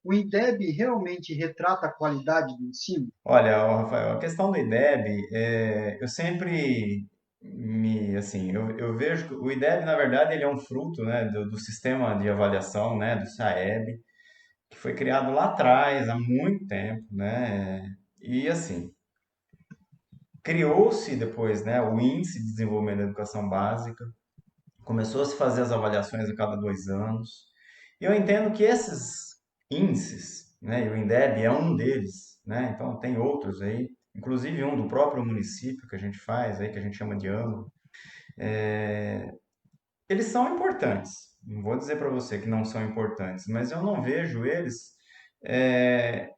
O INDEB realmente retrata a qualidade do ensino? Olha, ô, Rafael, a questão do IDEB, eu sempre assim, eu vejo que o IDEB, na verdade, ele é um fruto, né, do sistema de avaliação, né, do SAEB, que foi criado lá atrás, há muito tempo, né, e assim, criou-se depois, né, o Índice de Desenvolvimento da Educação Básica, começou a se fazer as avaliações a cada 2 anos, e eu entendo que esses índices, né, e o INDEB é um deles, né, então tem outros aí, inclusive um do próprio município que a gente faz aí, que a gente chama de ângulo, eles são importantes. Não vou dizer para você que não são importantes, mas eu não vejo eles é,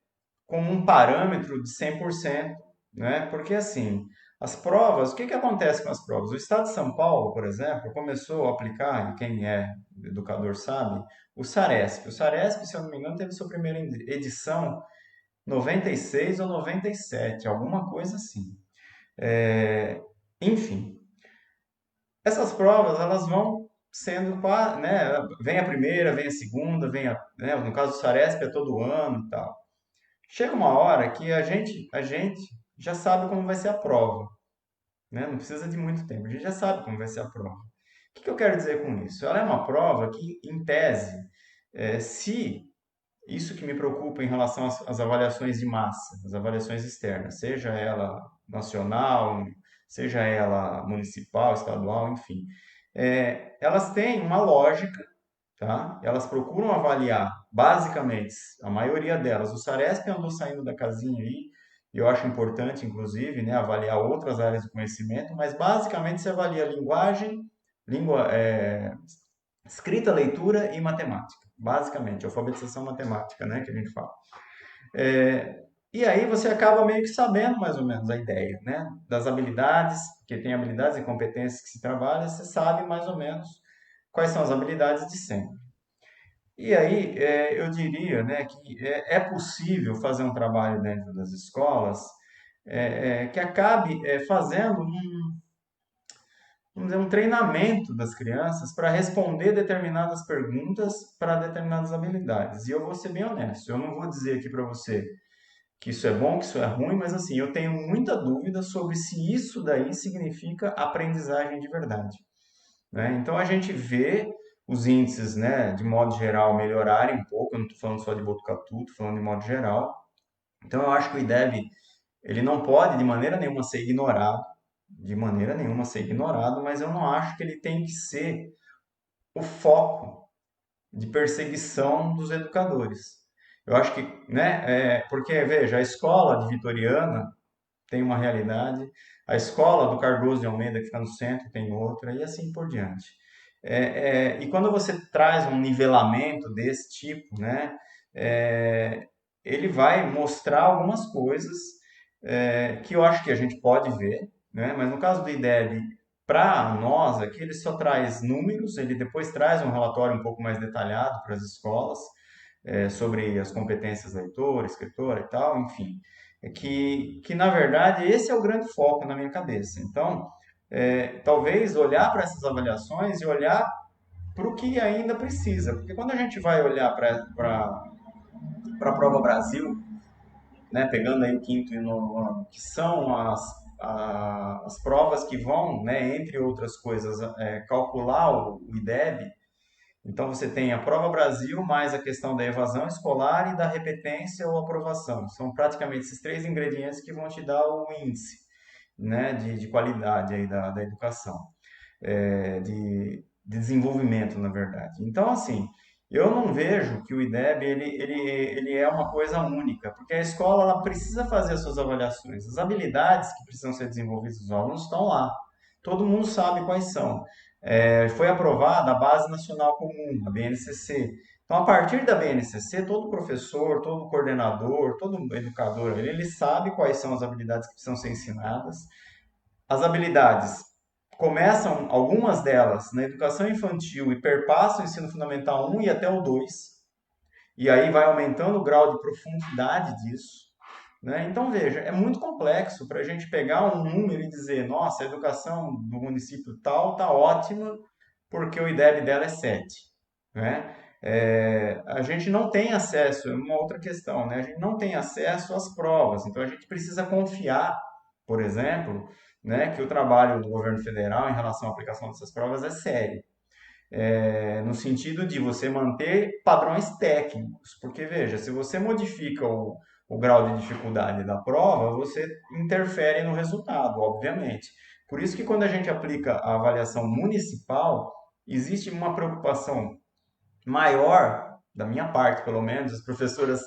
como um parâmetro de 100%, né? Porque assim, as provas, o que que acontece com as provas? O Estado de São Paulo, por exemplo, começou a aplicar, e quem é educador sabe, o Saresp. O Saresp, se eu não me engano, teve sua primeira edição 96 ou 97, alguma coisa assim. Enfim, essas provas, elas vão sendo, né, vem a primeira, vem a segunda, né, no caso do Saresp é todo ano e tal. Chega uma hora que a gente já sabe como vai ser a prova, né? Não precisa de muito tempo, a gente já sabe como vai ser a prova. O que que eu quero dizer com isso? Ela é uma prova que, em tese, se isso que me preocupa em relação às avaliações de massa, as avaliações externas, seja ela nacional, seja ela municipal, estadual, enfim, elas têm uma lógica, tá? Elas procuram avaliar, basicamente, a maioria delas. O Saresp andou saindo da casinha aí, e eu acho importante, inclusive, né, avaliar outras áreas do conhecimento, mas basicamente se avalia linguagem, língua, escrita, leitura e matemática. Basicamente, alfabetização matemática, né, que a gente fala. E aí você acaba meio que sabendo mais ou menos a ideia, né, das habilidades, que tem habilidades e competências que se trabalha, você sabe mais ou menos quais são as habilidades de sempre. E aí, eu diria, né, que é possível fazer um trabalho dentro das escolas que acabe fazendo vamos dizer, um treinamento das crianças para responder determinadas perguntas para determinadas habilidades. E eu vou ser bem honesto, eu não vou dizer aqui para você que isso é bom, que isso é ruim, mas assim, eu tenho muita dúvida sobre se isso daí significa aprendizagem de verdade, né? Então a gente vê os índices, né, de modo geral, melhorarem um pouco. Eu não estou falando só de Botucatu, estou falando de modo geral. Então eu acho que o IDEB ele não pode de maneira nenhuma ser ignorado, de maneira nenhuma ser ignorado, mas eu não acho que ele tem que ser o foco de perseguição dos educadores. Eu acho que, né, porque veja, a escola de Vitoriana tem uma realidade, a escola do Cardoso de Almeida, que fica no centro, tem outra, e assim por diante. E quando você traz um nivelamento desse tipo, né, é, ele vai mostrar algumas coisas que eu acho que a gente pode ver, né, mas no caso do IDEB, para nós aqui, ele só traz números, ele depois traz um relatório um pouco mais detalhado para as escolas, sobre as competências leitora, escritora e tal, enfim. Que na verdade esse é o grande foco na minha cabeça. Então, talvez olhar para essas avaliações e olhar para o que ainda precisa, porque quando a gente vai olhar para a Prova Brasil, né, pegando aí o quinto e o nono ano, que são as provas que vão, né, entre outras coisas, calcular o IDEB. Então você tem a Prova Brasil mais a questão da evasão escolar e da repetência ou aprovação. São praticamente esses três ingredientes que vão te dar o índice, né, de qualidade aí da educação, de desenvolvimento, na verdade. Então, assim, eu não vejo que o IDEB ele é uma coisa única, porque a escola ela precisa fazer as suas avaliações. As habilidades que precisam ser desenvolvidas dos alunos estão lá. Todo mundo sabe quais são. Foi aprovada a Base Nacional Comum, a BNCC. Então, a partir da BNCC, todo professor, todo coordenador, todo educador, ele sabe quais são as habilidades que precisam ser ensinadas. As habilidades começam, algumas delas, na educação infantil e perpassam o ensino fundamental um e até o 2, e aí vai aumentando o grau de profundidade disso. Né? Então, veja, é muito complexo para a gente pegar um número e dizer, nossa, a educação do município tal está ótima porque o IDEB dela é 7. Né? A gente não tem acesso, é uma outra questão, né? A gente não tem acesso às provas, então a gente precisa confiar, por exemplo, né, que o trabalho do governo federal em relação à aplicação dessas provas é sério, no sentido de você manter padrões técnicos, porque veja, se você modifica o grau de dificuldade da prova, você interfere no resultado, obviamente. Por isso que quando a gente aplica a avaliação municipal, existe uma preocupação maior, da minha parte pelo menos, as professoras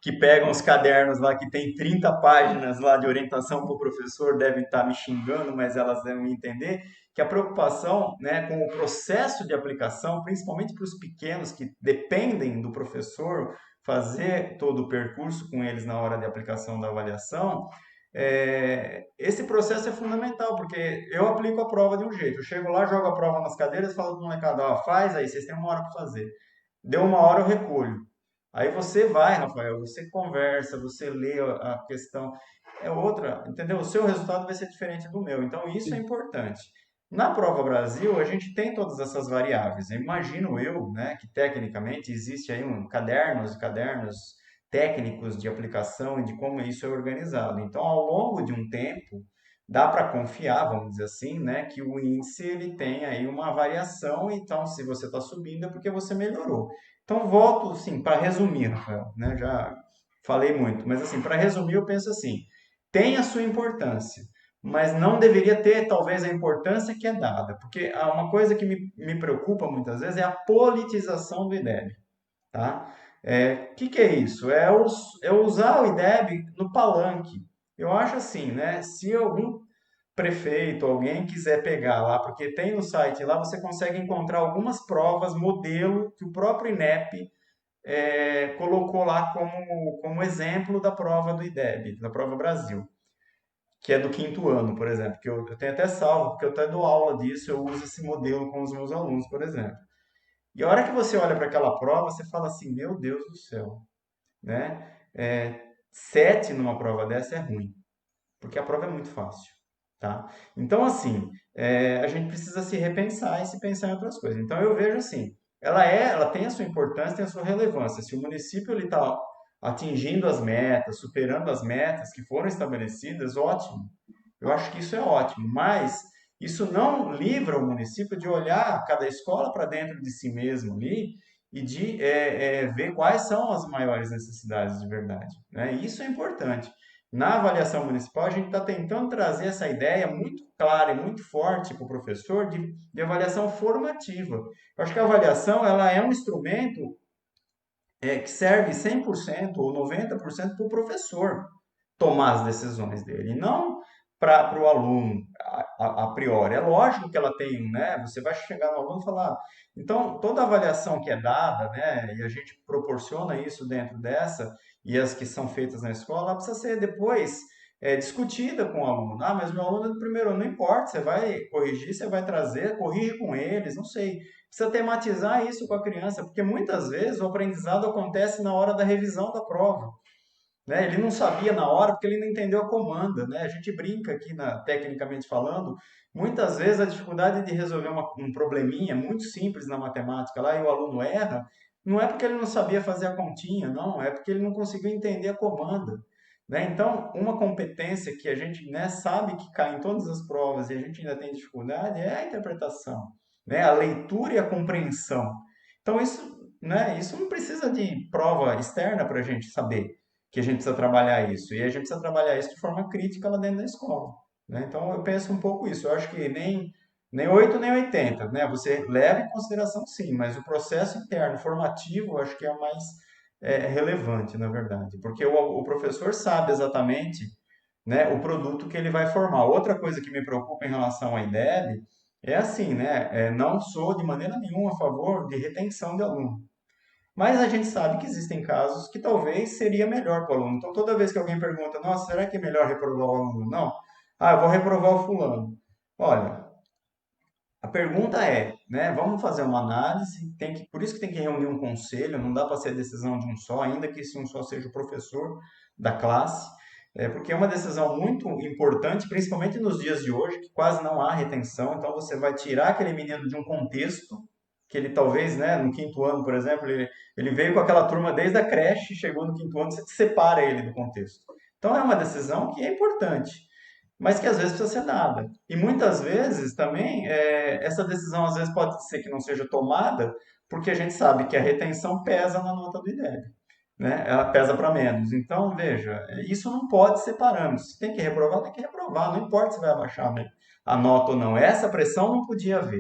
que pegam os cadernos lá que tem 30 páginas lá de orientação para o professor devem estar me xingando, mas elas devem entender que a preocupação, né, com o processo de aplicação, principalmente para os pequenos que dependem do professor fazer todo o percurso com eles na hora de aplicação da avaliação, esse processo é fundamental, porque eu aplico a prova de um jeito. Eu chego lá, jogo a prova nas cadeiras, falo para o molecada, ó, faz aí, vocês têm uma hora para fazer. Deu uma hora, eu recolho. Aí você vai, Rafael, você conversa, você lê a questão. É outra, entendeu? O seu resultado vai ser diferente do meu. Então, isso é Sim. importante. Na Prova Brasil, a gente tem todas essas variáveis. Imagino eu, né, que tecnicamente existe aí cadernos e cadernos técnicos de aplicação e de como isso é organizado. Então, ao longo de um tempo, dá para confiar, vamos dizer assim, né, que o índice ele tem aí uma variação. Então, se você está subindo é porque você melhorou. Então, volto, assim, para resumir, Rafael, né, já falei muito, mas assim, para resumir, eu penso assim, tem a sua importância, mas não deveria ter, talvez, a importância que é dada, porque há uma coisa que me preocupa muitas vezes é a politização do IDEB, tá? Que é isso? É usar o IDEB no palanque. Eu acho assim, né? Se algum prefeito, alguém quiser pegar lá, porque tem no site lá, você consegue encontrar algumas provas, modelo, que o próprio INEP colocou lá como exemplo da prova do IDEB, da prova Brasil, que é do quinto ano, por exemplo, que eu tenho até salvo, porque eu até dou aula disso, eu uso esse modelo com os meus alunos, por exemplo. E a hora que você olha para aquela prova, você fala assim, meu Deus do céu, né? 7 numa prova dessa é ruim, porque a prova é muito fácil, tá? Então, assim, a gente precisa se repensar e se pensar em outras coisas. Então, eu vejo assim, ela tem a sua importância, tem a sua relevância. Se o município está atingindo as metas, superando as metas que foram estabelecidas, ótimo. Eu acho que isso é ótimo, mas isso não livra o município de olhar cada escola para dentro de si mesmo ali e de ver quais são as maiores necessidades de verdade, né? Isso é importante. Na avaliação municipal, a gente está tentando trazer essa ideia muito clara e muito forte para o professor de avaliação formativa. Eu acho que a avaliação ela é um instrumento que serve 100% ou 90% para o professor tomar as decisões dele, e não para o aluno a priori. É lógico que ela tem, né? Você vai chegar no aluno e falar. Então, toda avaliação que é dada, né? E a gente proporciona isso dentro dessa, e as que são feitas na escola, ela precisa ser depois discutida com o aluno. Ah, mas meu aluno é do primeiro ano, não importa, você vai corrigir, você vai trazer, corrige com eles, não sei. Precisa tematizar isso com a criança, porque muitas vezes o aprendizado acontece na hora da revisão da prova, né? Ele não sabia na hora porque ele não entendeu a comanda, né? A gente brinca aqui, tecnicamente falando, muitas vezes a dificuldade de resolver um probleminha muito simples na matemática lá e o aluno erra, não é porque ele não sabia fazer a continha, não, é porque ele não conseguiu entender a comanda, né? Então, uma competência que a gente, né, sabe que cai em todas as provas e a gente ainda tem dificuldade é a interpretação, né? A leitura e a compreensão. Então, isso, né, isso não precisa de prova externa para a gente saber que a gente precisa trabalhar isso. E a gente precisa trabalhar isso de forma crítica lá dentro da escola, né? Então, eu penso um pouco isso. Eu acho que nem 8 nem 80, né? Você leva em consideração sim, mas o processo interno formativo eu acho que é o mais relevante, na verdade. Porque o professor sabe exatamente, né, o produto que ele vai formar. Outra coisa que me preocupa em relação à IDEB é assim, né? Não sou de maneira nenhuma a favor de retenção de aluno. Mas a gente sabe que existem casos que talvez seria melhor para o aluno. Então, toda vez que alguém pergunta, nossa, será que é melhor reprovar o aluno? Não. Ah, eu vou reprovar o fulano. Olha, a pergunta é, né, vamos fazer uma análise, por isso que tem que reunir um conselho, não dá para ser decisão de um só, ainda que esse um só seja o professor da classe, porque é uma decisão muito importante, principalmente nos dias de hoje, que quase não há retenção, então você vai tirar aquele menino de um contexto, que ele talvez, né, no quinto ano, por exemplo, ele veio com aquela turma desde a creche, chegou no quinto ano, você separa ele do contexto. Então é uma decisão que é importante, mas que às vezes precisa ser dada. E muitas vezes também, essa decisão às vezes pode ser que não seja tomada, porque a gente sabe que a retenção pesa na nota do IDEB, né? Ela pesa para menos. Então, veja, isso não pode ser parâmetro. Se tem que reprovar, tem que reprovar. Não importa se vai abaixar, né, a nota ou não. Essa pressão não podia haver.